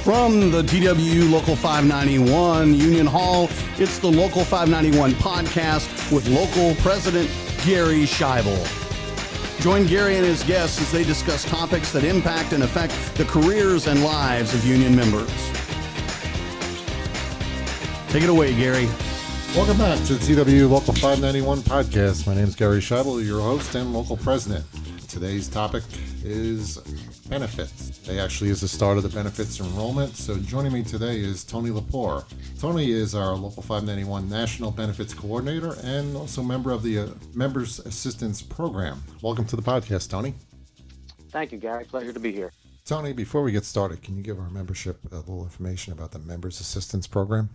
From the TWU Local 591 Union Hall, it's the Local 591 podcast with local president Gary Schaible. Join Gary and his guests as they discuss topics that impact and affect the careers and lives of union members. Take it away, Gary. Welcome back to the TWU Local 591 podcast. My name is Gary Schaible, your host and local president. Today's topic is benefits. Today actually is the start of the benefits enrollment. So joining me today is Tony Lepore. Tony is our Local 591 National Benefits Coordinator and also member of the Members Assistance Program. Welcome to the podcast, Tony. Thank you, Gary. Pleasure to be here. Tony, before we get started, can you give our membership a little information about the Members Assistance Program?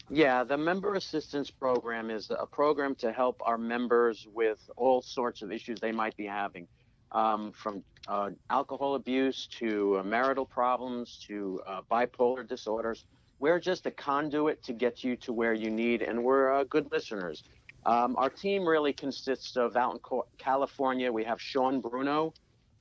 Yeah, the Member Assistance Program is a program to help our members with all sorts of issues they might be having, from alcohol abuse to marital problems to bipolar disorders. We're just a conduit to get you to where you need, and we're good listeners. Our team really consists of, out in California, we have Sean Bruno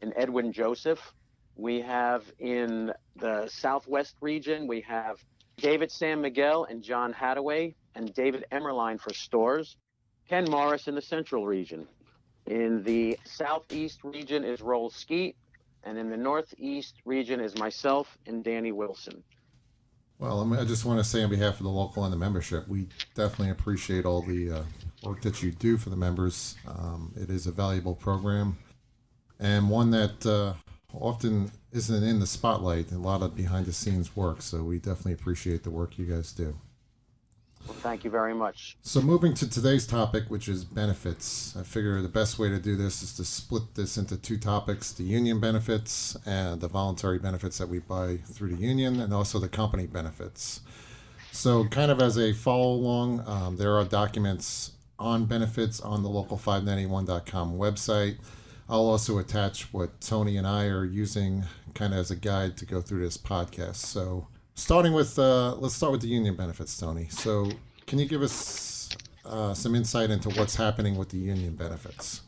and Edwin Joseph. We have in the Southwest region, we have David San Miguel and John Hadaway, and David Emmerline for stores. Ken Morris in the Central region. In the Southeast region is Roll Skeet, and in the Northeast region is myself and Danny Wilson. Well, I just want to say on behalf of the local and the membership, we definitely appreciate all the work that you do for the members. It is a valuable program and one that often isn't in the spotlight, a lot of behind the scenes work, so we definitely appreciate the work you guys do. Well, thank you very much. So moving to today's topic, which is benefits, I figure the best way to do this is to split this into two topics: the union benefits and the voluntary benefits that we buy through the union, and also the company benefits. So kind of as a follow along, there are documents on benefits on the local591.com website. I'll also attach what Tony and I are using kind of as a guide to go through this podcast. So starting with, let's start with the union benefits, Tony. So can you give us some insight into what's happening with the union benefits?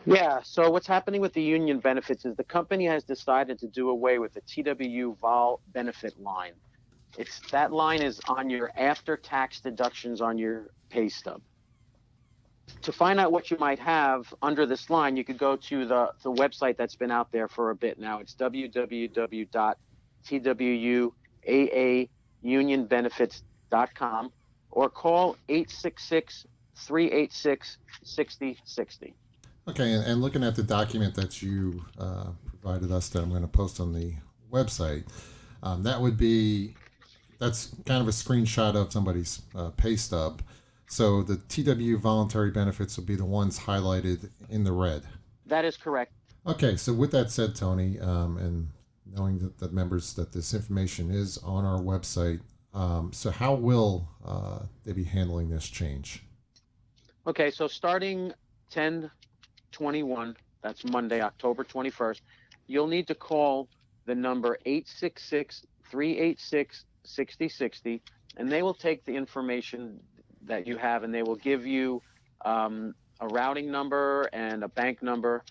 Yeah, so what's happening with the union benefits is the company has decided to do away with the TWU vol benefit line. That line is on your after-tax deductions on your pay stub. To find out what you might have under this line, you could go to the website that's been out there for a bit now. It's www.twuaunionbenefits.com or call 866-386-6060. Okay, and looking at the document that you provided us that I'm going to post on the website, that's kind of a screenshot of somebody's pay stub. So the TWU voluntary benefits will be the ones highlighted in the red. That is correct. Okay, so with that said, Tony, and knowing that members that this information is on our website, so how will they be handling this change? Okay, so starting 10/21, that's Monday, October 21st, you'll need to call the number 866-386-6060, and they will take the information that you have, and they will give you a routing number and a bank number,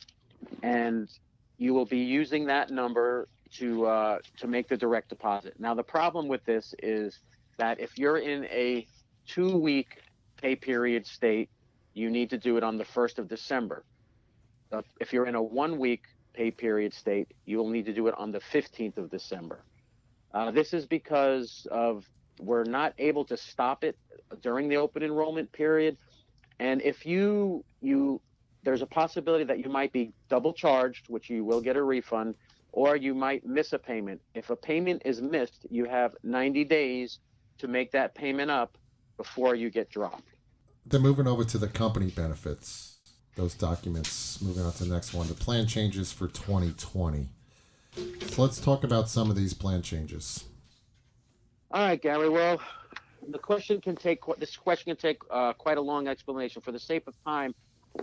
and you will be using that number to make the direct deposit. Now, the problem with this is that if you're in a 2-week pay period state, you need to do it on the 1st of December. If you're in a 1-week pay period state, you will need to do it on the 15th of December. This is because we're not able to stop it during the open enrollment period. And if there's a possibility that you might be double charged, which you will get a refund, or you might miss a payment. If a payment is missed, you have 90 days to make that payment up before you get dropped. Then moving over to the company benefits, those documents, moving on to the next one, the plan changes for 2020. So let's talk about some of these plan changes. All right, Gary. Well, this question can take quite a long explanation. For the sake of time,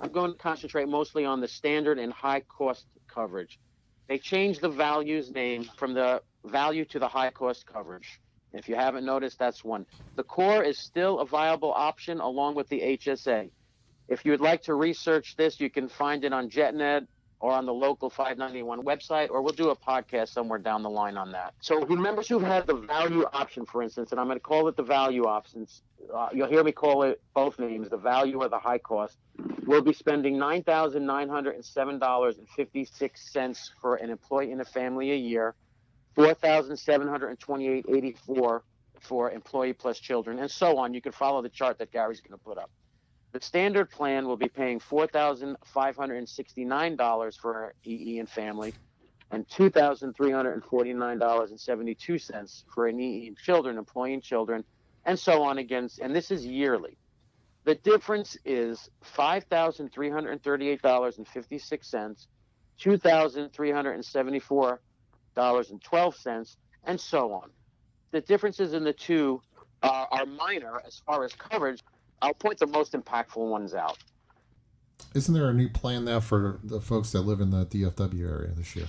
I'm going to concentrate mostly on the standard and high cost coverage. They changed the values name from the value to the high cost coverage. If you haven't noticed, that's one. The core is still a viable option along with the HSA. If you would like to research this, you can find it on JetNet or on the local 591 website, or we'll do a podcast somewhere down the line on that. So the members who have the value option, for instance, and I'm going to call it the value options, you'll hear me call it both names, the value or the high cost, will be spending $9,907.56 for an employee in a family a year, $4,728.84 for employee plus children, and so on. You can follow the chart that Gary's going to put up. The standard plan will be paying $4,569 for EE and family, and $2,349.72 for an EE and children, employee and children, and so on again. And this is yearly. The difference is $5,338.56, $2,374.12, and so on. The differences in the two are minor as far as coverage. I'll point the most impactful ones out. Isn't there a new plan now for the folks that live in the DFW area this year?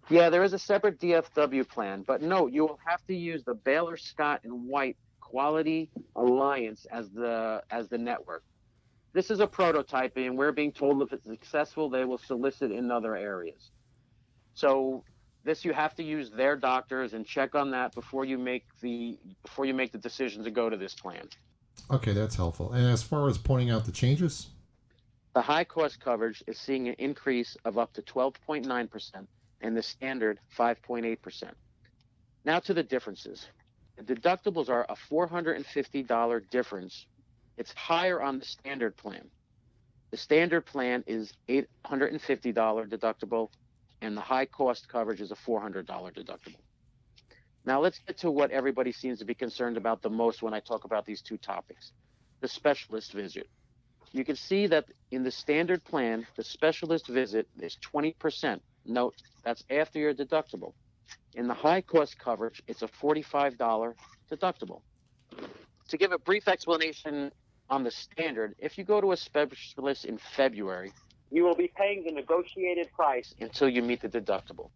Yeah, there is a separate DFW plan, but no, you will have to use the Baylor Scott and White Quality Alliance as the network. This is a prototyping, and we're being told if it's successful, they will solicit in other areas. So this, you have to use their doctors and check on that before you make the decision to go to this plan. Okay, that's helpful. And as far as pointing out the changes? The high cost coverage is seeing an increase of up to 12.9% and the standard 5.8%. Now to the differences. The deductibles are a $450 difference. It's higher on the standard plan. The standard plan is $850 deductible, and the high cost coverage is a $400 deductible. Now let's get to what everybody seems to be concerned about the most when I talk about these two topics, the specialist visit. You can see that in the standard plan, the specialist visit is 20%. Note, that's after your deductible. In the high cost coverage, it's a $45 deductible. To give a brief explanation on the standard, if you go to a specialist in February, you will be paying the negotiated price until you meet the deductible.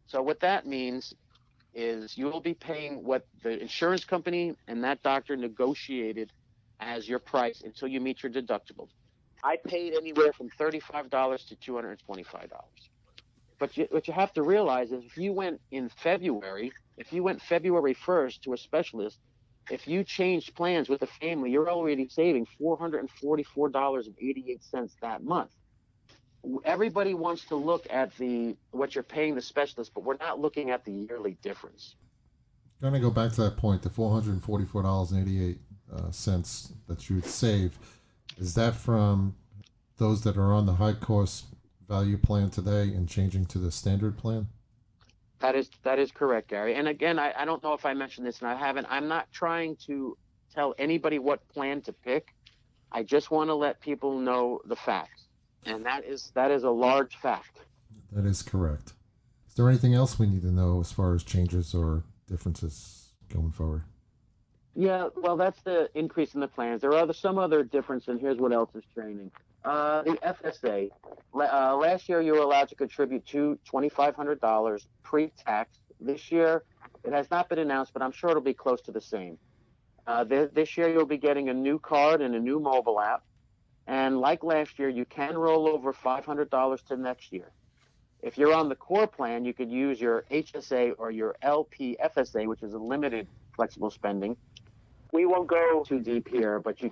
So what that means is you will be paying what the insurance company and that doctor negotiated as your price until you meet your deductible. I paid anywhere from $35 to $225. But what you have to realize is if you went February 1st to a specialist, if you changed plans with the family, you're already saving $444.88 that month. Everybody wants to look at what you're paying the specialist, but we're not looking at the yearly difference. I'm going to go back to that point, the $444.88 that you would save. Is that from those that are on the high cost value plan today and changing to the standard plan? That is correct, Gary. And again, I don't know if I mentioned this, and I haven't. I'm not trying to tell anybody what plan to pick. I just want to let people know the facts. And that is a large fact. That is correct. Is there anything else we need to know as far as changes or differences going forward? Yeah, well, that's the increase in the plans. There are some other difference, and here's what else is changing. The FSA. Last year, you were allowed to contribute to $2,500 pre-tax. This year, it has not been announced, but I'm sure it'll be close to the same. This year, you'll be getting a new card and a new mobile app. And like last year, you can roll over $500 to next year. If you're on the core plan, you could use your HSA or your LPFSA, which is a limited flexible spending. We won't go too deep here, but we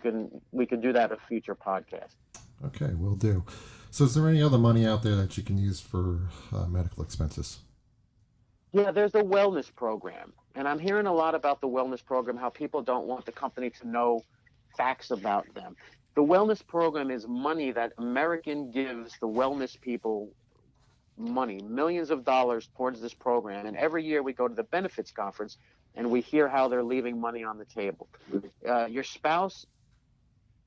can do that in a future podcast. Okay, will do. So is there any other money out there that you can use for medical expenses? Yeah, there's a wellness program. And I'm hearing a lot about the wellness program, how people don't want the company to know facts about them. The wellness program is money that American gives the wellness people money, millions of dollars towards this program. And every year we go to the benefits conference and we hear how they're leaving money on the table. Your spouse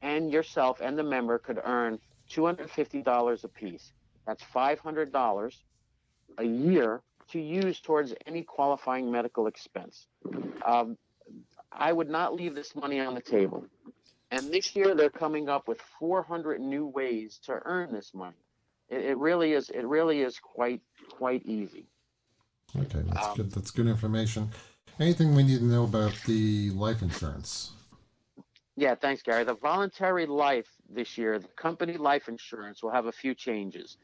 and yourself and the member could earn $250 apiece. That's $500 a year to use towards any qualifying medical expense. I would not leave this money on the table. And this year they're coming up with 400 new ways to earn this money. It really is quite easy. Okay, that's good. That's good information. Anything we need to know about the life insurance? Yeah, thanks, Gary. The voluntary life this year, the company life insurance will have a few changes.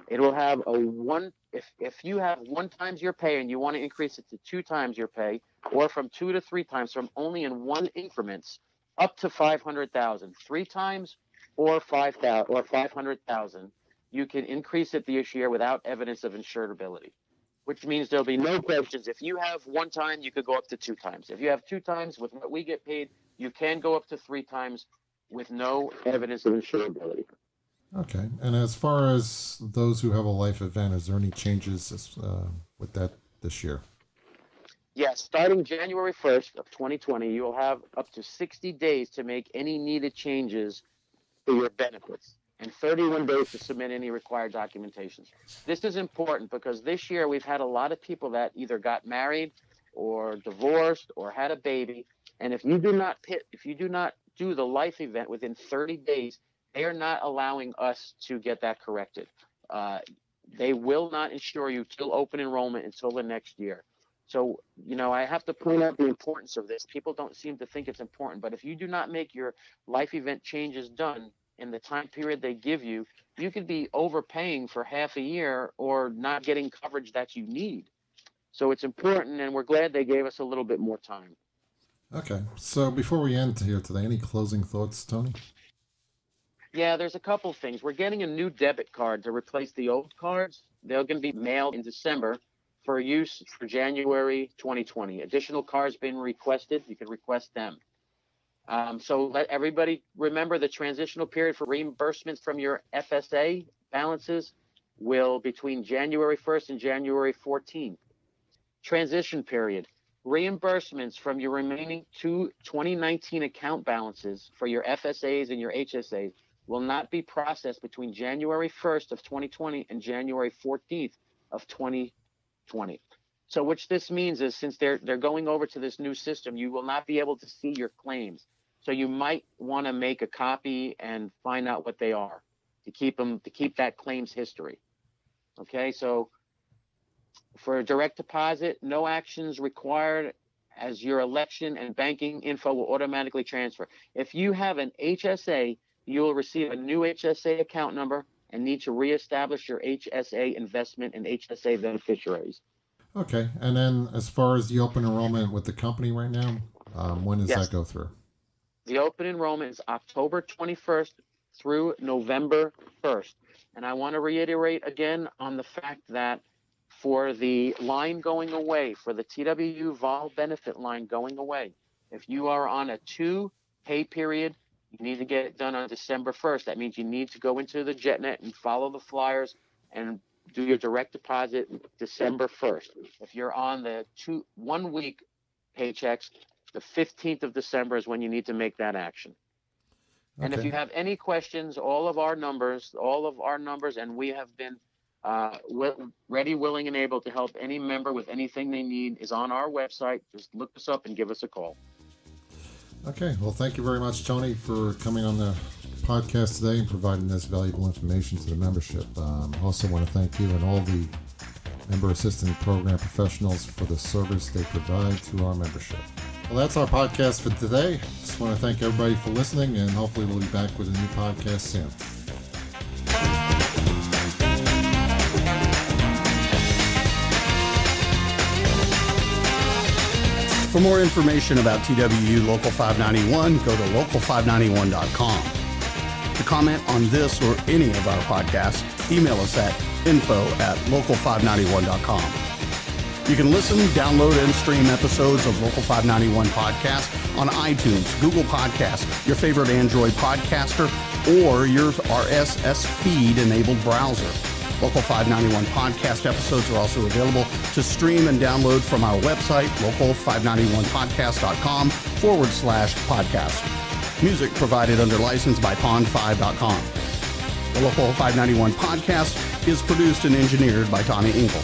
It will have a one, if you have 1 times your pay and you want to increase it to 2 times your pay, or from 2 to 3 times, from only in 1 increments, up to 500,000, 3 times or 5,000 or 500,000, you can increase it this year without evidence of insurability, which means there'll be no questions. If you have 1 time, you could go up to 2 times. If you have 2 times with what we get paid, you can go up to 3 times with no evidence of insurability. Okay. And as far as those who have a life event, is there any changes with that this year? Yes, starting January 1st of 2020, you will have up to 60 days to make any needed changes to your benefits and 31 days to submit any required documentations. This is important because this year we've had a lot of people that either got married or divorced or had a baby. And if you do not do the life event within 30 days, they are not allowing us to get that corrected. They will not insure you till open enrollment until the next year. So, I have to point out the importance of this. People don't seem to think it's important, but if you do not make your life event changes done in the time period they give you, you could be overpaying for half a year or not getting coverage that you need. So it's important, and we're glad they gave us a little bit more time. Okay. So before we end here today, any closing thoughts, Tony? Yeah, there's a couple things. We're getting a new debit card to replace the old cards. They're going to be mailed in December for use for January 2020. Additional cards being requested. You can request them. So let everybody remember the transitional period for reimbursements from your FSA balances will between January 1st and January 14th. Transition period. Reimbursements from your remaining 2019 account balances for your FSAs and your HSAs will not be processed between January 1st of 2020 and January 14th of 2020. So which this means is since they're going over to this new system, you will not be able to see your claims. So you might want to make a copy and find out what they are to keep that claims history. Okay, so for direct deposit, no actions required as your election and banking info will automatically transfer. If you have an HSA, you will receive a new HSA account number and need to reestablish your HSA investment and HSA beneficiaries. Okay. And then as far as the open enrollment with the company right now, when does that go through? The open enrollment is October 21st through November 1st. And I want to reiterate again on the fact that for the line going away, for the TWU vol benefit line going away, if you are on a 2 pay period, you need to get it done on December 1st. That means you need to go into the JetNet and follow the flyers and do your direct deposit December 1st. If you're on the 1 week paychecks, the 15th of December is when you need to make that action. Okay. And if you have any questions, all of our numbers, and we have been ready, willing, and able to help any member with anything they need is on our website. Just look us up and give us a call. Okay. Well, thank you very much, Tony, for coming on the podcast today and providing this valuable information to the membership. Also want to thank you and all the member assistant program professionals for the service they provide to our membership. Well, that's our podcast for today. Just want to thank everybody for listening, and hopefully we'll be back with a new podcast soon. For more information about TWU Local 591, go to local591.com. To comment on this or any of our podcasts, email us at info@local591.com. You can listen, download, and stream episodes of Local 591 Podcast on iTunes, Google Podcasts, your favorite Android podcaster, or your RSS feed-enabled browser. Local 591 Podcast episodes are also available to stream and download from our website, local591podcast.com/podcast. Music provided under license by pond5.com. The Local 591 Podcast is produced and engineered by Tommy Engel.